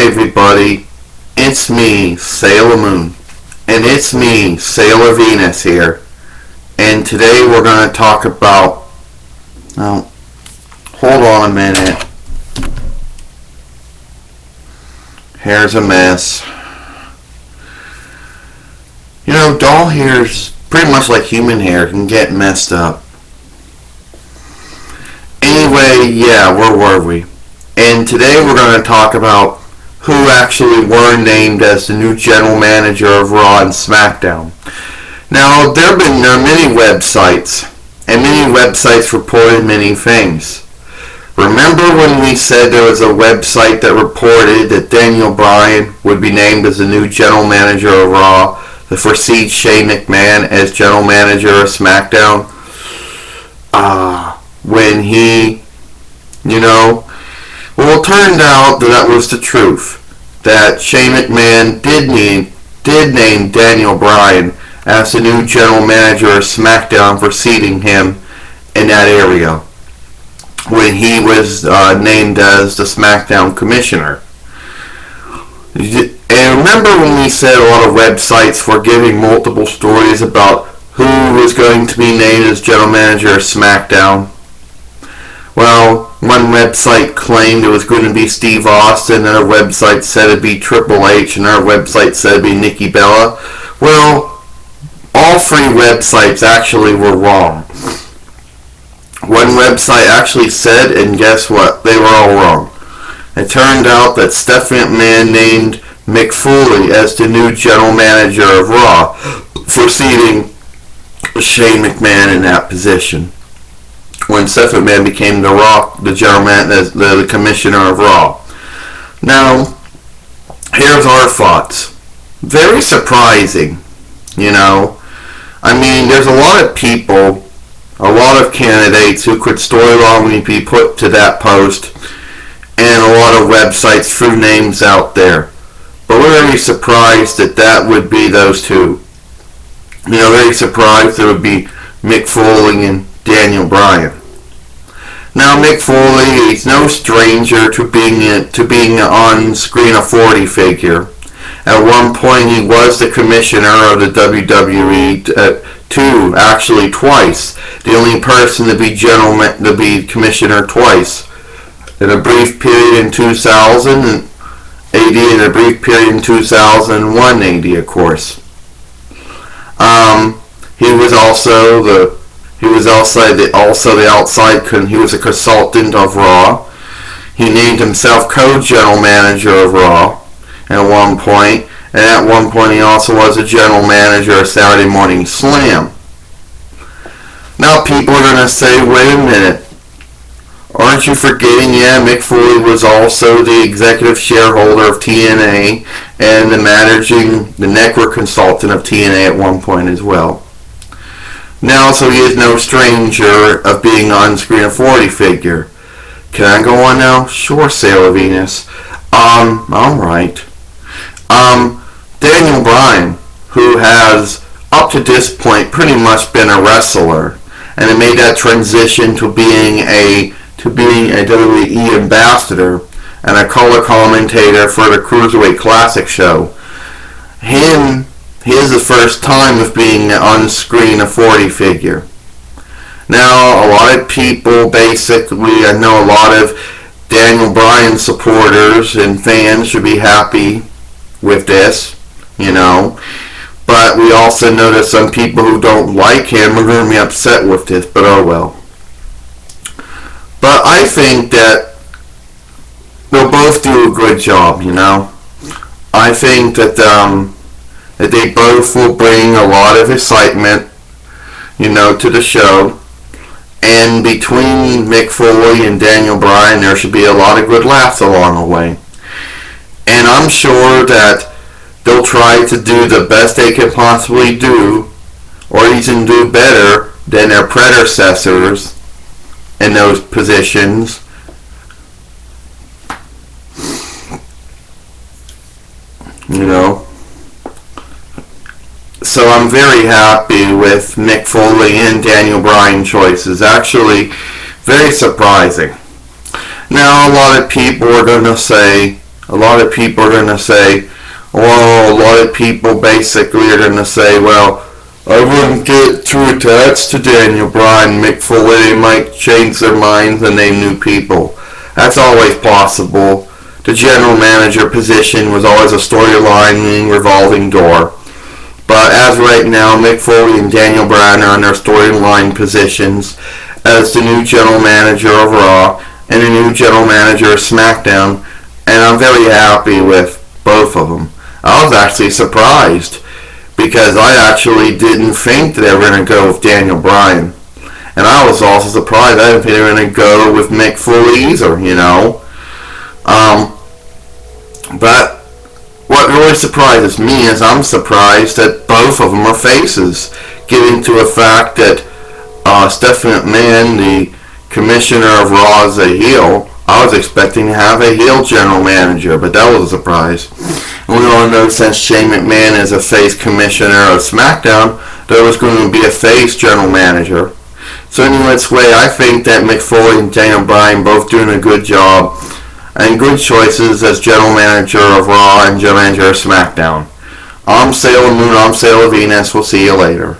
Hi everybody, it's me, Sailor Moon, and it's me, Sailor Venus here, and today we're going to talk about, hold on a minute, hair's a mess. You know, doll hair's pretty much like human hair, can get messed up. Anyway, yeah, where were we? And today we're going to talk about who actually were named as the new general manager of Raw and SmackDown. Now, there have been many websites, and many websites reported many things. Remember when we said there was a website that reported that Daniel Bryan would be named as the new general manager of Raw to succeed Shane McMahon as general manager of SmackDown? When he, well, it turned out that was the truth. That Shane McMahon did name Daniel Bryan as the new general manager of SmackDown for seating him in that area when he was named as the SmackDown commissioner. And remember when we said a lot of websites were giving multiple stories about who was going to be named as general manager of SmackDown? Well, one website claimed it was going to be Steve Austin, another website said it'd be Triple H, another website said it'd be Nikki Bella. Well, all three websites actually were wrong. One website actually said, and guess what? They were all wrong. It turned out that Stephanie McMahon named Mick Foley as the new general manager of Raw, succeeding Shane McMahon in that position. When Seth McMahon became the general manager, the commissioner of Raw. Now, here's our thoughts. Very surprising, I mean, there's a lot of people, a lot of candidates who could storyline be put to that post, and a lot of websites threw names out there. But we're very surprised that would be those two. Very surprised it would be Mick Foley and Daniel Bryan. Now, Mick Foley, he's no stranger to being on-screen authority figure. At one point, he was the commissioner of the WWE, actually twice. The only person to be commissioner twice. In a brief period in 2000 AD, and a brief period in 2001 AD, of course. He was a consultant of Raw. He named himself co-general manager of Raw at one point, and at one point he also was a general manager of Saturday Morning Slam. Now people are going to say, wait a minute, aren't you forgetting, Mick Foley was also the executive shareholder of TNA and the network consultant of TNA at one point as well. Now, so he is no stranger of being on-screen authority figure. Can I go on now? Sure, Sailor Venus. Alright. Daniel Bryan, who has, up to this point, pretty much been a wrestler, and it made that transition to being a WWE ambassador and a color commentator for the Cruiserweight Classic show. Here's the first time of being an on-screen authority figure. Now, a lot of people basically, I know a lot of Daniel Bryan supporters and fans should be happy with this, But we also know that some people who don't like him are going to be upset with this, but oh well. But I think that they'll both do a good job, I think that they both will bring a lot of excitement, to the show. And between Mick Foley and Daniel Bryan, there should be a lot of good laughs along the way. And I'm sure that they'll try to do the best they can possibly do, or even do better than their predecessors in those positions. So I'm very happy with Mick Foley and Daniel Bryan choices. Actually, very surprising. Now, a lot of people are going to say, a lot of people are going to say, well, a lot of people basically are going to say, well, I wouldn't get too attached to Daniel Bryan, Mick Foley. They might change their minds and name new people. That's always possible. The general manager position was always a storyline revolving door. But as right now, Mick Foley and Daniel Bryan are in their storyline positions as the new general manager of Raw and the new general manager of SmackDown, and I'm very happy with both of them. I was actually surprised because I actually didn't think they were going to go with Daniel Bryan. And I was also surprised. I didn't think they were going to go with Mick Foley either, you know. But what really surprises me is I'm surprised that both of them are faces, given to the fact that Stephanie McMahon, the commissioner of Raw, is a heel. I was expecting to have a heel general manager, but that was a surprise. And we all know since Shane McMahon is a face commissioner of SmackDown, there was going to be a face general manager. So anyway, I think that Mick Foley and Daniel Bryan both doing a good job and good choices as general manager of Raw and general manager of SmackDown. I'm Sailor Moon, I'm Sailor Venus. We'll see you later.